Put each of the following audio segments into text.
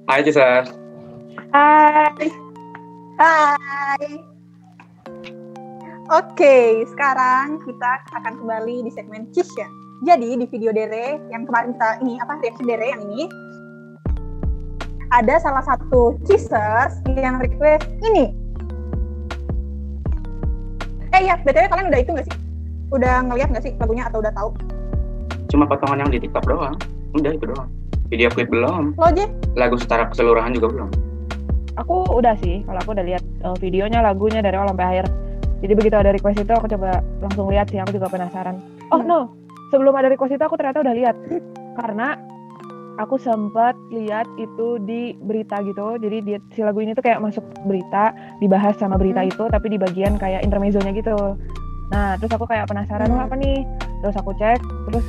Hai Cisa. Hai. Hai. Oke, sekarang kita akan kembali di segmen Cis ya. Jadi di video Dere yang kemarin kita reaksi Dere yang ini ada salah satu Cisers yang request ini. BTW kalian udah itu nggak sih? Udah ngeliat nggak sih lagunya atau udah tahu? Cuma potongan yang di TikTok doang. Udah itu doang. Video klip belum. Lo aja? Lagu secara keseluruhan juga belum. Aku udah sih, kalau aku udah lihat videonya, lagunya dari awal sampai akhir. Jadi begitu ada request itu aku coba langsung lihat sih, aku juga penasaran. No, sebelum ada request itu aku ternyata udah lihat. Karena aku sempat lihat itu di berita gitu. Jadi si lagu ini tuh kayak masuk berita, dibahas sama berita itu, tapi di bagian kayak intermezzonya gitu. Nah, terus aku kayak penasaran, apa nih? Terus aku cek, terus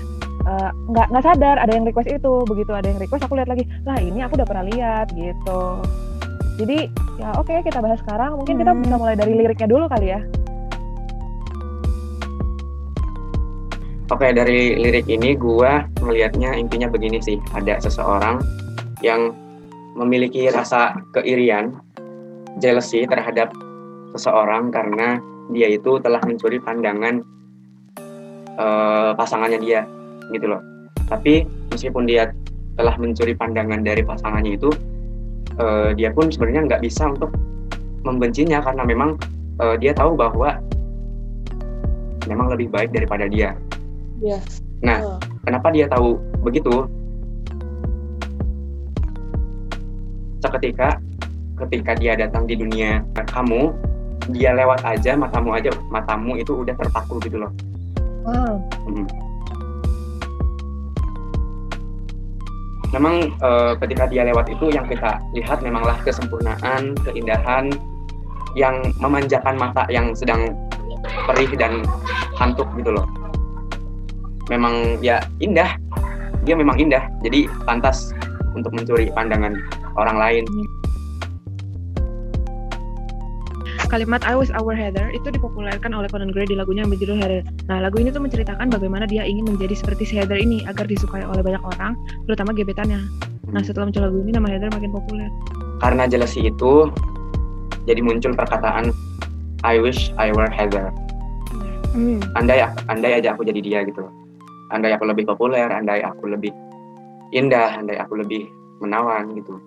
nggak sadar ada yang request itu. Begitu ada yang request aku lihat lagi, lah ini aku udah pernah lihat gitu. Jadi ya oke, kita bahas sekarang. Mungkin kita bisa mulai dari liriknya dulu kali ya. Oke, dari lirik ini gua melihatnya intinya begini sih. Ada seseorang yang memiliki rasa keirian, jealousy terhadap seseorang karena dia itu telah mencuri pandangan pasangannya dia gitu loh. Tapi meskipun dia telah mencuri pandangan dari pasangannya itu, dia pun sebenarnya nggak bisa untuk membencinya karena memang dia tahu bahwa memang lebih baik daripada dia. Yeah. Nah, kenapa dia tahu begitu? Ketika dia datang di dunia kamu, dia lewat aja matamu itu udah terpaku gitu loh. Wow. Memang ketika dia lewat itu yang kita lihat memanglah kesempurnaan, keindahan yang memanjakan mata yang sedang perih dan kantuk gitu loh. Memang ya indah, dia memang indah, jadi pantas untuk mencuri pandangan orang lain. Kalimat I was our Heather itu dipopulerkan oleh Conan Gray di lagunya yang berjudul Heather. Nah, lagu ini tuh menceritakan bagaimana dia ingin menjadi seperti si Heather ini agar disukai oleh banyak orang, terutama gebetannya. Nah, setelah muncul lagu ini, nama Heather makin populer. Karena jealousy itu, jadi muncul perkataan I wish I were Heather. Andai aja aku jadi dia gitu. Andai aku lebih populer, andai aku lebih indah, andai aku lebih menawan gitu.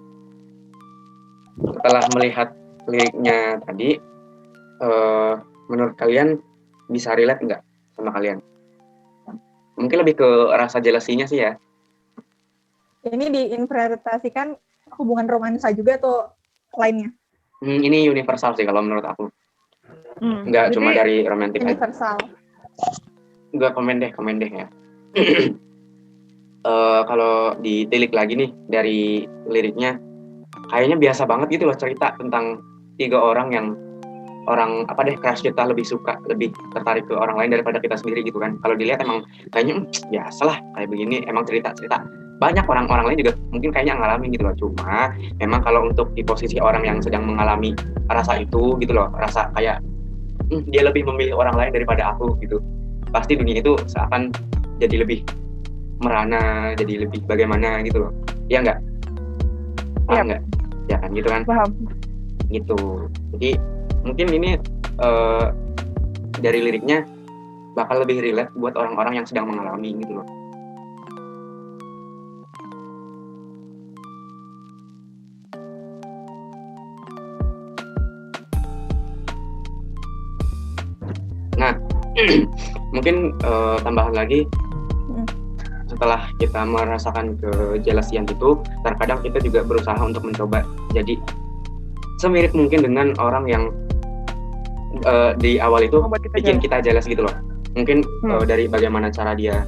Setelah melihat liriknya tadi, menurut kalian bisa relate nggak sama kalian? Mungkin lebih ke rasa jealousy-nya sih ya. Ini diinterpretasikan hubungan romansa juga atau lainnya? Ini universal sih kalau menurut aku. Nggak cuma dari romantic universal. Nggak komen deh ya. Kalau ditilik lagi nih dari liriknya, kayaknya biasa banget gitu loh cerita tentang 3 orang yang crush kita lebih suka, lebih tertarik ke orang lain daripada kita sendiri gitu kan. Kalau dilihat emang kayaknya biasa lah kayak begini, emang cerita banyak orang lain juga mungkin kayaknya ngalamin gitu loh. Cuma memang kalau untuk di posisi orang yang sedang mengalami rasa itu gitu loh, rasa kayak dia lebih memilih orang lain daripada aku gitu, pasti dunia itu seakan jadi lebih merana, jadi lebih bagaimana gitu loh. Iya nggak? Paham nggak? Ya kan gitu kan? Paham. Gitu. Jadi mungkin ini dari liriknya bakal lebih relate buat orang-orang yang sedang mengalami gitu loh. Nah, mungkin tambahan lagi, setelah kita merasakan kejealousian itu, terkadang kita juga berusaha untuk mencoba jadi semirip mungkin dengan orang yang di awal itu bikin kita jealous gitu loh. Mungkin dari bagaimana cara dia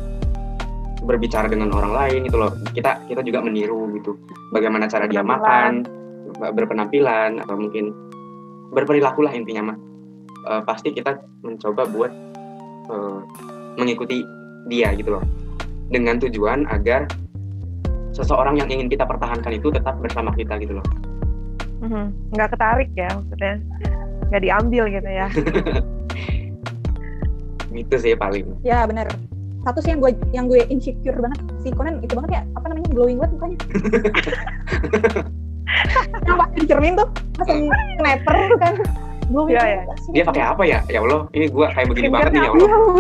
berbicara dengan orang lain gitu loh, kita juga meniru gitu. Bagaimana cara dia makan, berpenampilan, atau mungkin berperilaku lah intinya mah. Pasti kita mencoba buat mengikuti dia gitu loh, dengan tujuan agar seseorang yang ingin kita pertahankan itu tetap bersama kita gitu loh. Nggak ketarik ya maksudnya, nggak diambil gitu ya. Gitu sih paling. Ya benar. Satu sih yang gue insecure banget, si Conan itu banget ya, apa namanya, glowing banget mukanya. pakai di cermin tuh langsung sniper kan. Glowing Iya, iya. banget sih. Dia pakai apa ya? Ya Allah, ini gue kayak begini Skincare banget nih ya apa? Allah.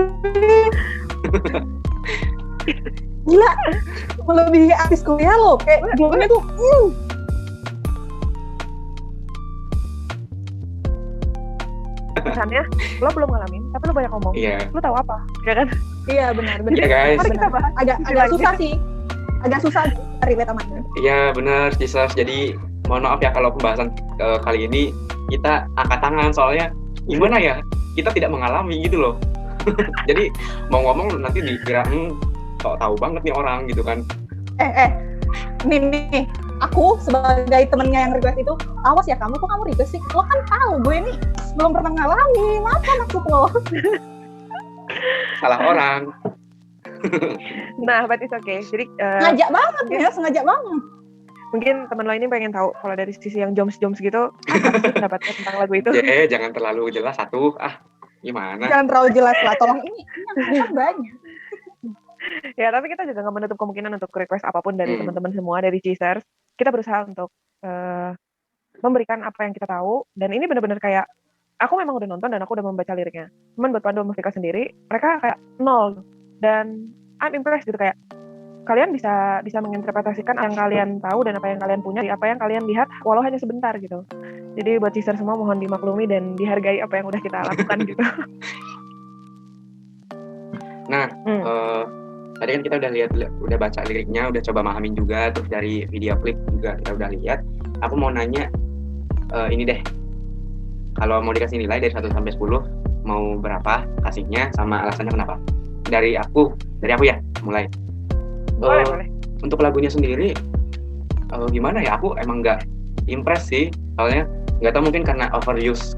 Gila, melebihi artis Korea loh. Kayak glowingnya tuh. Kesannya lo belum ngalamin, tapi lo banyak ngomong. Iya, Lo tahu apa? Ya kan? Iya benar. iya guys. Mari kita bahas. Agak Lagi. susah sih. Agak susah relate sama ini. Iya benar, Jesus. Jadi mohon maaf ya kalau pembahasan kali ini kita angkat tangan soalnya gimana ya? Kita tidak mengalami gitu loh. Jadi mau ngomong nanti dikira kok tahu banget nih orang gitu kan. Nih, aku sebagai temennya yang request itu, awas ya kamu request sih. Lo kan tahu gue ini belum pernah ngalamin. Apa maksud lo? Salah orang. Nah, but it's okay. Jadi Ngajak banget ya, sengaja banget. mungkin teman lo ini pengen tahu kalau dari sisi yang joms gitu, apa sih pendapatnya tentang lagu itu? Jangan terlalu jelas satu. Gimana? Jangan terlalu jelas lah, tolong ini yang banyak. Ya, tapi kita juga nggak menutup kemungkinan untuk request apapun dari teman-teman semua, dari Cheesers. Kita berusaha untuk memberikan apa yang kita tahu, dan ini benar-benar kayak, aku memang udah nonton dan aku udah membaca liriknya. Cuman buat Pandu Mustika sendiri, mereka kayak nol. Dan I'm impressed gitu, kayak kalian bisa menginterpretasikan apa yang kalian tahu dan apa yang kalian punya, apa yang kalian lihat, walau hanya sebentar gitu. Jadi buat Cheesers semua mohon dimaklumi dan dihargai apa yang udah kita lakukan gitu. Nah, tadi kan kita udah baca liriknya, udah coba mahamin juga, terus dari video klip juga kita udah lihat. Aku mau nanya ini deh, kalau mau dikasih nilai dari 1 sampai 10, mau berapa kasihnya sama alasannya kenapa? Dari aku ya, mulai. Boleh. Untuk lagunya sendiri, gimana ya? Aku emang nggak impress sih, soalnya nggak tahu mungkin karena overuse,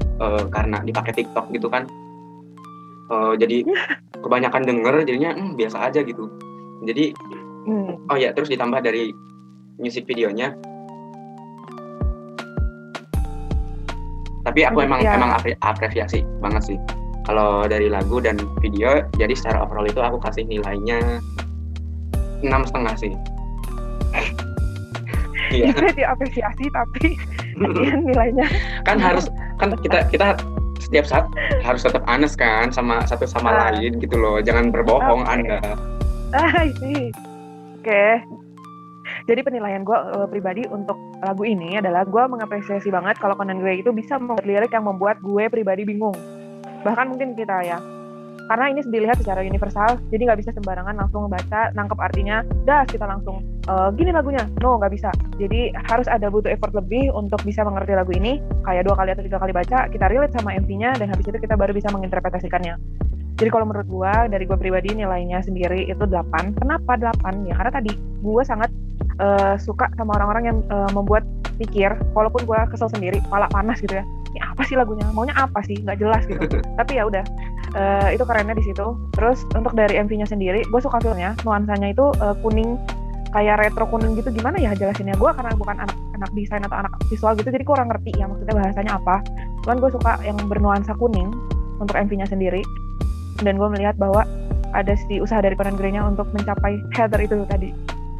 karena dipakai TikTok gitu kan. Jadi kebanyakan denger jadinya biasa aja gitu. Jadi oh ya, terus ditambah dari musik videonya. Tapi aku emang apresiasi banget sih kalau dari lagu dan video. Jadi secara overall itu aku kasih nilainya 6,5 sih. Iya. Itu diapresiasi tapi nilainya Kan kita setiap saat harus tetap honest kan sama satu sama lain gitu loh. Jangan berbohong Anda. sih. Oke. Jadi penilaian gue pribadi untuk lagu ini adalah gue mengapresiasi banget kalau Conan Gray itu bisa membuat lirik yang membuat gue pribadi bingung. Bahkan mungkin kita ya. Karena ini dilihat secara universal, jadi nggak bisa sembarangan langsung membaca, nangkep artinya, kita langsung gini lagunya. No, nggak bisa. Jadi harus ada butuh effort lebih untuk bisa mengerti lagu ini. Kayak 2 kali atau 3 kali baca, kita relate sama MV-nya, dan habis itu kita baru bisa menginterpretasikannya. Jadi kalau menurut gue, dari gue pribadi nilainya sendiri itu 8. Kenapa 8? Ya karena tadi gue sangat suka sama orang-orang yang membuat pikir, walaupun gue kesel sendiri, kepala panas gitu ya. Ini apa sih lagunya? Maunya apa sih? Nggak jelas gitu. Tapi ya udah, itu kerennya di situ. Terus untuk dari MV-nya sendiri, gue suka filmnya, nuansanya itu kuning, kayak retro kuning gitu. Gimana ya jelasinnya? Gue karena bukan anak desain atau anak visual gitu, jadi kurang ngerti ya maksudnya bahasanya apa. Cuman gue suka yang bernuansa kuning untuk MV-nya sendiri. Dan gue melihat bahwa ada si usaha dari Conan Gray-nya untuk mencapai Heather itu tadi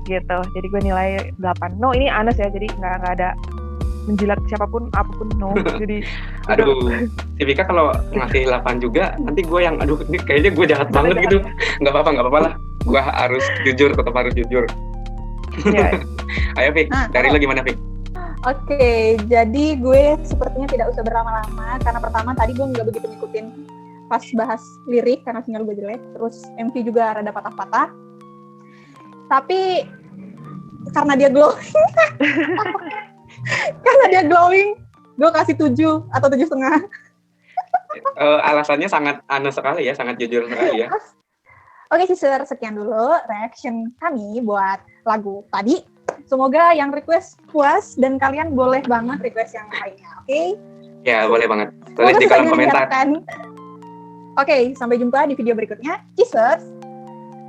gitu. Jadi gue nilai 8. No, ini honest ya, jadi nggak ada menjilat siapapun apapun, no. Jadi aduh, si Vika kalau ngasih 8 juga nanti gue yang ini kayaknya gue jahat banget gitu. Nggak apa-apa lah, gue harus jujur, tetap harus jujur. ya. Ayo Vik, dari lo gimana Vik? Oke, jadi gue sepertinya tidak usah berlama-lama karena pertama tadi gue nggak begitu ngikutin pas bahas lirik karena sinyal gue jelek, terus MV juga rada patah-patah. Tapi karena dia glowing, gue kasih 7 atau 7,5. Alasannya sangat aneh sekali ya, sangat jujur sekali ya. Oke, Sister, sekian dulu reaction kami buat lagu tadi. Semoga yang request puas dan kalian boleh banget request yang lainnya, oke? Ya, boleh banget. Tulis di kolom komentar. Oke, sampai jumpa di video berikutnya. Cheers.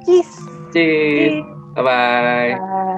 Cheers. Cheers. Bye-bye. Bye.